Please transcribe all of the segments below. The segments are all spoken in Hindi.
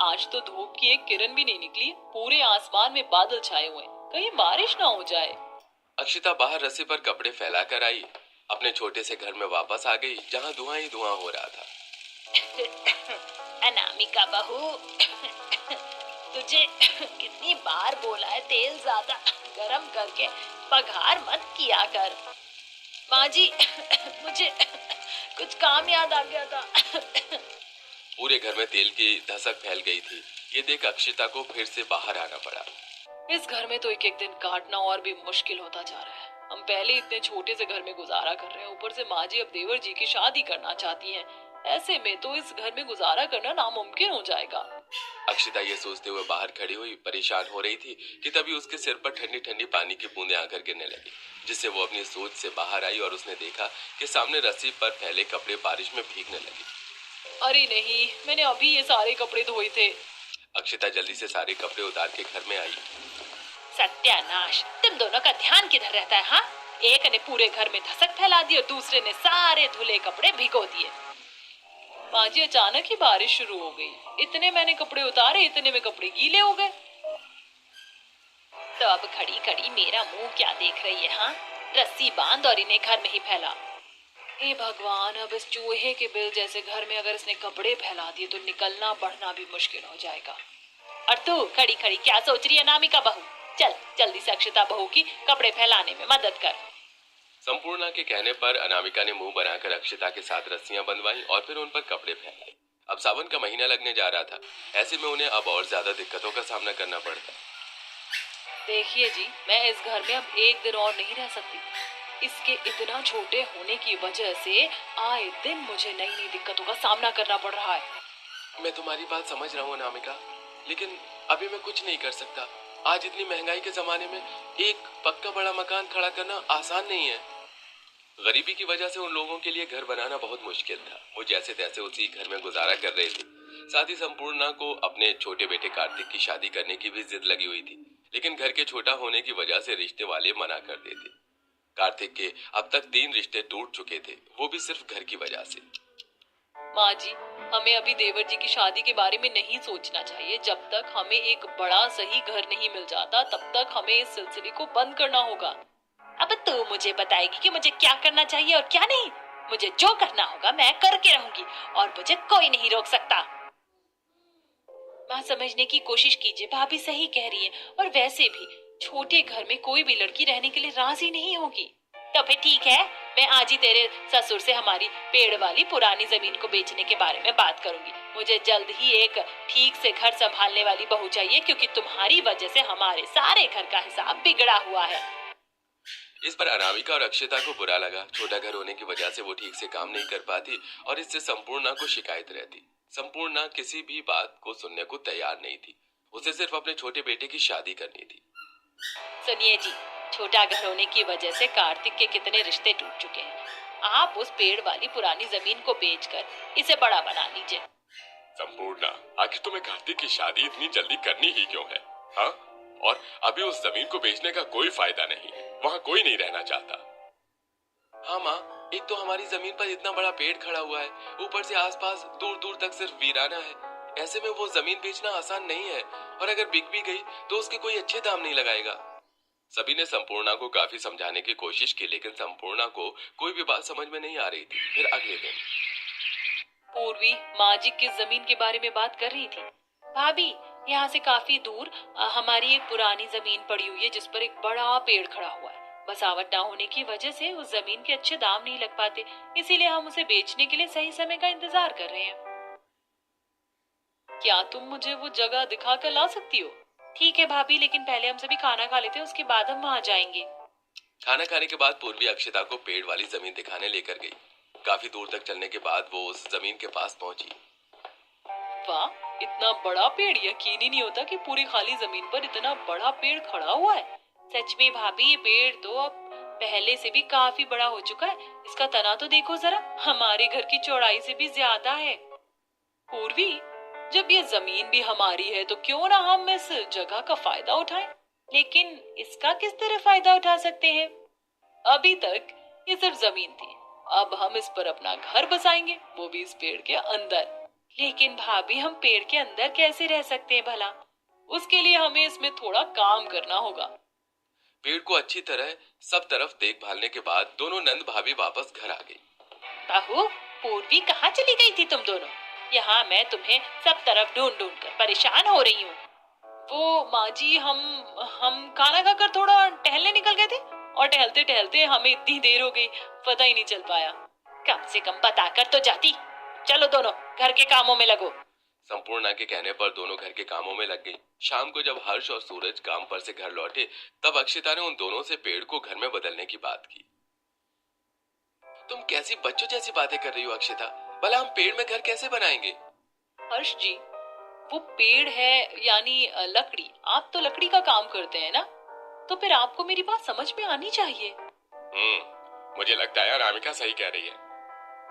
आज तो धूप की एक किरण भी नहीं निकली। पूरे आसमान में बादल छाए हुए हैं, कहीं बारिश ना हो जाए। अक्षिता बाहर रस्सी पर कपड़े फैलाकर आई। अपने छोटे से घर में वापस आ गई जहाँ धुआं ही धुआं हो रहा था। अनामिका बहू, तुझे कितनी बार बोला है तेल ज्यादा गरम करके पघार मत किया कर। माँ जी, मुझे कुछ काम याद आ गया था। पूरे घर में तेल की धसक फैल गई थी। ये देख अक्षिता को फिर से बाहर आना पड़ा। इस घर में तो एक एक दिन काटना और भी मुश्किल होता जा रहा है। हम पहले इतने छोटे से घर में गुजारा कर रहे हैं, ऊपर से माँ जी अब देवर जी की शादी करना चाहती हैं। ऐसे में तो इस घर में गुजारा करना नामुमकिन हो जाएगा। अक्षिता ये सोचते हुए बाहर खड़ी हुई परेशान हो रही थी कि तभी उसके सिर पर ठंडी ठंडी पानी की बूंदें आकर गिरने लगी, जिससे वो अपनी सोच से बाहर आई और उसने देखा कि सामने रस्सी पर फैले कपड़े बारिश में भीगने लगे। अरे नहीं, मैंने अभी ये सारे कपड़े धोए थे। अक्षिता जल्दी से सारे कपड़े उतार के घर में आई। सत्यानाश, तुम दोनों का ध्यान किधर रहता है? हाँ, एक ने पूरे घर में धसक फैला दी और दूसरे ने सारे धुले कपड़े भिगो दिए। माँ जी, अचानक ही बारिश शुरू हो गई। इतने मैंने कपड़े उतारे, इतने में कपड़े गीले हो गए। तो अब खड़ी खड़ी मेरा मुंह क्या देख रही है? हाँ, रस्सी बांध और इन्हें घर में ही फैला। हे भगवान, अब इस चूहे के बिल जैसे घर में अगर इसने कपड़े फैला दिए तो निकलना बढ़ना भी मुश्किल हो जाएगा। और तू खड़ी खड़ी क्या सोच रही है अनामिका बहू? चल जल्दी से अक्षिता बहू की कपड़े फैलाने में मदद कर। संपूर्णा के कहने पर अनामिका ने मुंह बनाकर अक्षिता के साथ रस्सियां बंधवाई और फिर उन पर कपड़े फैलाए। अब सावन का महीना लगने जा रहा था, ऐसे में उन्हें अब और ज्यादा दिक्कतों का सामना करना पड़ता। देखिए जी, मैं इस घर में अब एक दिन और नहीं रह सकती। इसके इतना छोटे होने की वजह से आए दिन मुझे नई नई दिक्कतों का सामना करना पड़ रहा है। मैं तुम्हारी बात समझ रहा हूँ अनामिका, लेकिन अभी मैं कुछ नहीं कर सकता। आज इतनी महंगाई के जमाने में एक पक्का बड़ा मकान खड़ा करना आसान नहीं है। गरीबी की वजह से उन लोगों के लिए घर बनाना बहुत मुश्किल था। वो जैसे तैसे उसी घर में गुजारा कर रहे थे। साथ ही संपूर्णा को अपने छोटे बेटे कार्तिक की शादी करने की भी जिद लगी हुई थी, लेकिन घर के छोटा होने की वजह से रिश्ते वाले मना कर देते। कार्तिक के अब तक 3 रिश्ते टूट चुके थे, वो भी सिर्फ घर की वजह से। माँ जी, हमें अभी देवर जी की शादी के बारे में नहीं सोचना चाहिए। जब तक हमें एक बड़ा सही घर नहीं मिल जाता तब तक हमें इस सिलसिले को बंद करना होगा। अब तू मुझे बताएगी कि मुझे क्या करना चाहिए और क्या नहीं? मुझे जो करना होगा मैं करके रहूंगी और मुझे कोई नहीं रोक सकता। माँ, समझने की कोशिश कीजिए, भाभी सही कह रही है। और वैसे भी छोटे घर में कोई भी लड़की रहने के लिए राजी नहीं होगी। तो फिर ठीक है, मैं आज ही तेरे ससुर से हमारी पेड़ वाली पुरानी जमीन को बेचने के बारे में बात करूंगी। मुझे जल्द ही एक ठीक से घर संभालने वाली बहू चाहिए, क्योंकि तुम्हारी वजह से हमारे सारे घर का हिसाब बिगड़ा हुआ है। इस पर अनामिका और अक्षिता को बुरा लगा। छोटा घर होने की वजह से वो ठीक से काम नहीं कर पाती और इससे संपूर्णा को शिकायत रहती। संपूर्णा किसी भी बात को सुनने को तैयार नहीं थी। उसे सिर्फ अपने छोटे बेटे की शादी करनी थी। सुनिए जी, छोटा घर होने की वजह से कार्तिक के कितने रिश्ते टूट चुके हैं। आप उस पेड़ वाली पुरानी जमीन को बेचकर इसे बड़ा बना लीजिए। संपूर्णा, आखिर तुम्हें कार्तिक की शादी इतनी जल्दी करनी ही क्यों है? हाँ, और अभी उस जमीन को बेचने का कोई फायदा नहीं, वहाँ कोई नहीं रहना चाहता। हाँ माँ, एक तो हमारी जमीन पर इतना बड़ा पेड़ खड़ा हुआ है, ऊपर से आसपास दूर दूर तक सिर्फ वीराना है। ऐसे में वो जमीन बेचना आसान नहीं है, और अगर बिक भी गई तो उसके कोई अच्छे दाम नहीं लगाएगा। सभी ने संपूर्णा को काफी समझाने की कोशिश की, लेकिन संपूर्णा को कोई भी बात समझ में नहीं आ रही थी। फिर अगले दिन पूर्वी माँ जी किस जमीन के बारे में बात कर रही थी? भाभी, यहाँ से काफी दूर हमारी एक पुरानी जमीन पड़ी हुई है जिस पर एक बड़ा पेड़ खड़ा हुआ है। बसावट ना होने की वजह से उस जमीन के अच्छे दाम नहीं लग पाते, इसीलिए हम उसे बेचने के लिए सही समय का इंतजार कर रहे हैं। क्या तुम मुझे वो जगह दिखा कर ला सकती हो? ठीक है भाभी, लेकिन पहले हम सभी खाना खा लेते हैं, उसके बाद हम वहाँ जाएंगे। खाना खाने के बाद पूर्वी अक्षिता को पेड़ वाली जमीन दिखाने लेकर गई। काफी दूर तक चलने के बाद वो उस जमीन के पास पहुंची। वाह, इतना बड़ा पेड़! यकीन ही नहीं होता कि पूरी खाली जमीन पर इतना बड़ा पेड़ खड़ा हुआ है। सच में भाभी, ये पेड़ तो अब पहले से भी काफी बड़ा हो चुका है। इसका तना तो देखो जरा, हमारे घर की चौड़ाई से भी ज्यादा है। पूर्वी, जब ये जमीन भी हमारी है तो क्यों ना हम इस जगह का फायदा उठाएं? लेकिन इसका किस तरह फायदा उठा सकते हैं? अभी तक ये सिर्फ जमीन थी, अब हम इस पर अपना घर बसाएंगे, वो भी इस पेड़ के अंदर। लेकिन भाभी हम पेड़ के अंदर कैसे रह सकते हैं भला? उसके लिए हमें इसमें थोड़ा काम करना होगा। पेड़ को अच्छी तरह सब तरफ देखभालने के बाद दोनों नंद भाभी वापस घर आ गई। बहू, पूर्वी कहाँ चली गई थी तुम दोनों? यहाँ मैं तुम्हें सब तरफ ढूंढ ढूंढ कर परेशान हो रही हूँ। वो माँ जी, हम खाना खाकर थोड़ा टहलने निकल गए थे और टहलते टहलते हमें इतनी देर हो गई, पता ही नहीं चल पाया। कम से कम बताकर तो जाती। चलो दोनों घर के कामों में लगो। संपूर्णा के कहने पर दोनों घर के कामों में लग गई। शाम को जब हर्ष और सूरज काम पर से घर लौटे, तब अक्षिता ने उन दोनों से पेड़ को घर में बदलने की बात की। तुम कैसी बच्चों जैसी बातें कर रही हो अक्षिता? भला हम पेड़ में घर कैसे बनाएंगे? हर्ष जी, वो पेड़ है यानी लकड़ी। आप तो लकड़ी का काम करते हैं ना, तो फिर आपको मेरी बात समझ में आनी चाहिए। मुझे लगता है अनामिका सही कह रही है।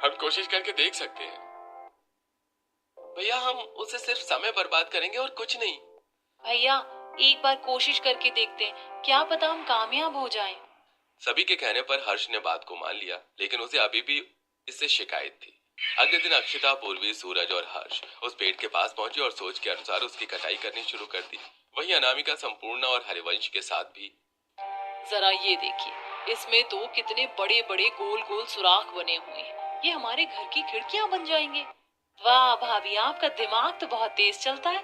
हम कोशिश करके देख सकते हैं। भैया, हम उसे सिर्फ समय बर्बाद करेंगे और कुछ नहीं। भैया, एक बार कोशिश करके देखते हैं, क्या पता हम कामयाब हो जाएं। सभी के कहने पर हर्ष ने बात को मान लिया, लेकिन उसे अभी भी इससे शिकायत थी। अगले दिन अक्षिता, पूर्वी, सूरज और हर्ष उस पेड़ के पास पहुंचे और सोच के अनुसार उसकी कटाई करनी शुरू कर दी। वहीं अनामिका, संपूर्णा और हरिवंश के साथ भी। जरा ये देखिए, इसमें तो कितने बड़े बड़े गोल गोल सुराख बने हुए हैं। ये हमारे घर की खिड़कियां बन जाएंगे। वाह भाभी, आपका दिमाग तो बहुत तेज चलता है।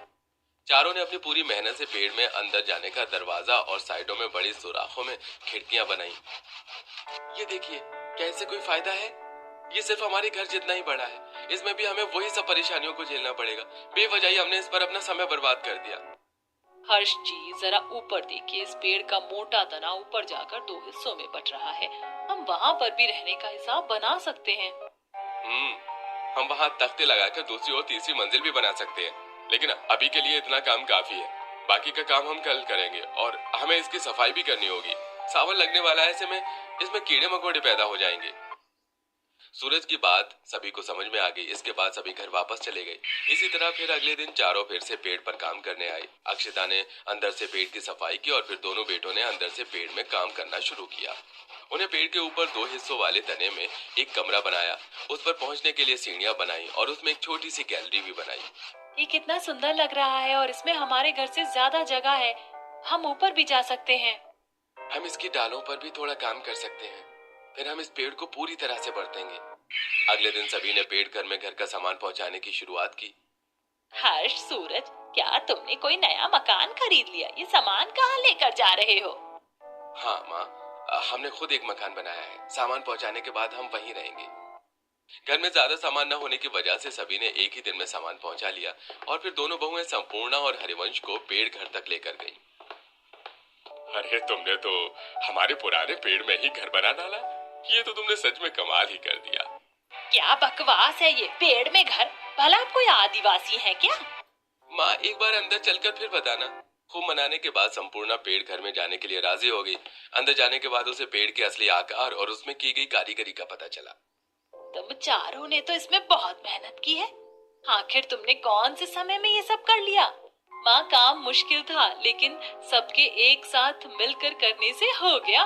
चारों ने अपनी पूरी मेहनत से पेड़ में अंदर जाने का दरवाजा और साइडों में बड़ी सुराखों में खिड़कियां बनाई। ये देखिए, क्या इससे कोई फायदा है? ये सिर्फ हमारे घर जितना ही बड़ा है। इसमें भी हमें वही सब परेशानियों को झेलना पड़ेगा। बेवजह ही हमने इस पर अपना समय बर्बाद कर दिया। हर्ष जी, जरा ऊपर देखिए। इस पेड़ का मोटा तना ऊपर जाकर दो हिस्सों में बट रहा है। हम वहाँ पर भी रहने का हिसाब बना सकते हैं। हम वहाँ तख्ते लगाकर दूसरी और तीसरी मंजिल भी बना सकते हैं, लेकिन अभी के लिए इतना काम काफी है। बाकी का काम हम कल करेंगे और हमें इसकी सफाई भी करनी होगी। सावन लगने वाला है, ऐसे में इसमें कीड़े मकोड़े पैदा हो जाएंगे। सूरज की बात सभी को समझ में आ गई। इसके बाद सभी घर वापस चले गए। इसी तरह फिर अगले दिन चारों फिर से पेड़ पर काम करने आए। अक्षिता ने अंदर से पेड़ की सफाई की और फिर दोनों बेटों ने अंदर से पेड़ में काम करना शुरू किया। उन्हें पेड़ के ऊपर दो हिस्सों वाले तने में एक कमरा बनाया। उस पर पहुंचने के लिए सीढ़ियां बनाई और उसमें एक छोटी सी गैलरी भी बनाई। ये कितना सुंदर लग रहा है और इसमें हमारे घर से ज्यादा जगह है। हम ऊपर भी जा सकते हैं। हम इसकी डालों पर भी थोड़ा काम कर सकते हैं, फिर हम इस पेड़ को पूरी तरह से बढ़तेंगे। अगले दिन सभी ने पेड़ घर में घर का सामान पहुंचाने की शुरुआत की। हर्ष, सूरज, क्या तुमने कोई नया मकान खरीद लिया? ये सामान कहाँ लेकर जा रहे हो? हाँ माँ, हमने खुद एक मकान बनाया है। सामान पहुंचाने के बाद हम वहीं रहेंगे। घर में ज्यादा सामान न होने की वजह से सभी ने एक ही दिन में सामान पहुंचा लिया और फिर दोनों बहुएं संपूर्णा और हरिवंश को पेड़ घर तक लेकर गई। अरे, तुमने तो हमारे पुराने पेड़ में ही घर बना डाला। ये तो तुमने सच में कमाल ही कर दिया। क्या बकवास है ये, पेड़ में घर? भला आप कोई आदिवासी हैं क्या? माँ, एक बार अंदर चलकर फिर बताना। खूब मनाने के बाद संपूर्णा पेड़ घर में जाने के लिए राजी हो गई। अंदर जाने के बाद उसे पेड़ के असली आकार और उसमें की गई कारीगरी का पता चला। तुम चारों ने तो इसमें बहुत मेहनत की है। आखिर तुमने कौन से समय में ये सब कर लिया? माँ, काम मुश्किल था, लेकिन सबके एक साथ मिलकर करने से हो गया।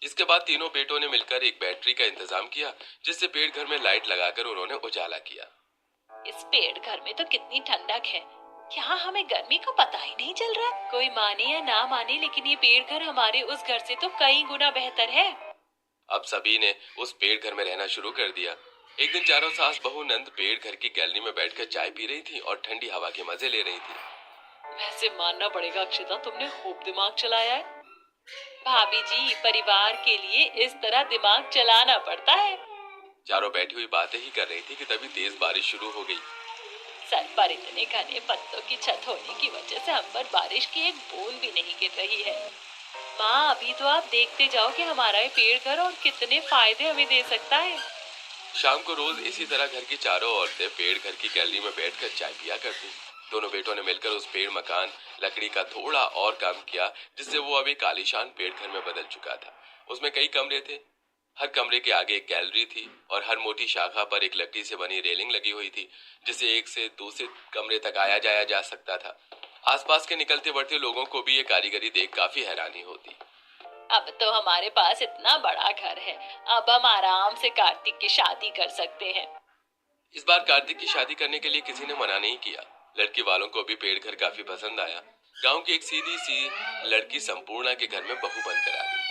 इसके बाद तीनों बेटों ने मिलकर एक बैटरी का इंतजाम किया, जिससे पेड़ घर में लाइट लगाकर उन्होंने उजाला किया। इस पेड़ घर में तो कितनी ठंडक है, यहाँ हमें गर्मी का पता ही नहीं चल रहा। कोई माने या ना माने, लेकिन ये पेड़ घर हमारे उस घर से तो कई गुना बेहतर है। अब सभी ने उस पेड़ घर में रहना शुरू कर दिया। एक दिन चारों सास बहू नंद पेड़ घर की गैलरी में बैठकर चाय पी रही थी और ठंडी हवा के मजे ले रही थी। वैसे मानना पड़ेगा अक्षिता, तुमने खूब दिमाग चलाया है। भाभी जी, परिवार के लिए इस तरह दिमाग चलाना पड़ता है। चारों बैठी हुई बातें ही कर रही थी कि तभी तेज बारिश शुरू हो गई। सर पर इतने घने पत्तों की छत होने की वजह से हम पर बारिश की एक बूंद भी नहीं गिर रही है। माँ, अभी तो आप देखते जाओ कि हमारा ये पेड़ घर और कितने फायदे हमें दे सकता है। शाम को रोज इसी तरह घर की चारों औरतें पेड़ घर की गैलरी में बैठकर चाय पिया करती। दोनों बेटों ने मिलकर उस पेड़ मकान लकड़ी का थोड़ा और काम किया, जिससे वो अब एक आलीशान पेड़ घर में बदल चुका था। उसमें कई कमरे थे। हर कमरे के आगे एक गैलरी थी और हर मोटी शाखा पर एक लकड़ी से बनी रेलिंग लगी हुई थी, जिससे एक से दूसरे कमरे तक आया जाया जा सकता था। आसपास के निकलते बढ़ते लोगों को भी ये कारीगरी देख काफी हैरानी होती। अब तो हमारे पास इतना बड़ा घर है, अब हम आराम से कार्तिक की शादी कर सकते हैं। इस बार कार्तिक की शादी करने के लिए किसी ने मना नहीं किया। लड़की वालों को भी पेड़ घर काफी पसंद आया। गांव की एक सीधी सी लड़की संपूर्णा के घर में बहू बनकर आ गई।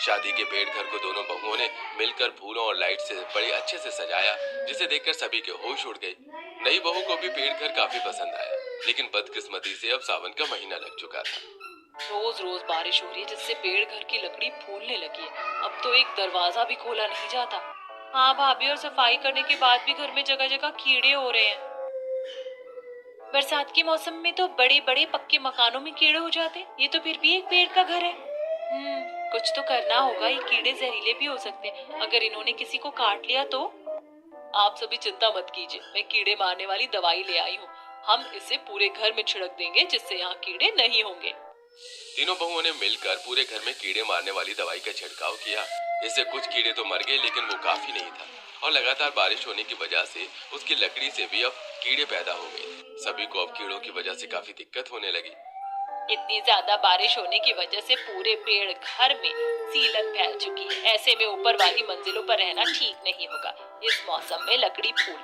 शादी के पेड़ घर को दोनों बहुओं ने मिलकर फूलों और लाइट से बड़े अच्छे से सजाया, जिसे देखकर सभी के होश उड़ गए। नई बहू को भी पेड़ घर काफी पसंद आया, लेकिन बदकिस्मती से अब सावन का महीना लग चुका था। रोज रोज बारिश हो रही है, जिससे पेड़ घर की लकड़ी फूलने लगी है। अब तो एक दरवाजा भी खोला नहीं जाता। हाँ भाभी, और सफाई करने के बाद भी घर में जगह जगह कीड़े हो रहे हैं। बरसात के मौसम में तो बड़े बड़े पक्के मकानों में कीड़े हो जाते, ये तो फिर भी एक पेड़ का घर है। कुछ तो करना होगा, ये कीड़े जहरीले भी हो सकते हैं। अगर इन्होंने किसी को काट लिया तो? आप सभी चिंता मत कीजिए, मैं कीड़े मारने वाली दवाई ले आई हूँ। हम इसे पूरे घर में छिड़क देंगे, जिससे यहाँ कीड़े नहीं होंगे। तीनों बहुओं ने मिलकर पूरे घर में कीड़े मारने वाली दवाई का छिड़काव किया। इससे कुछ कीड़े तो मर गए, लेकिन वो काफी नहीं था, और लगातार बारिश होने की वजह से उसकी लकड़ी से भी अब कीड़े पैदा हो गए। सभी को अब कीड़ों की वजह से काफी दिक्कत होने लगी। इतनी ज्यादा बारिश होने की वजह से पूरे पेड़ घर में सीलन फैल चुकी है। ऐसे में ऊपर वाली मंजिलों पर रहना ठीक नहीं होगा। इस मौसम में लकड़ी फूल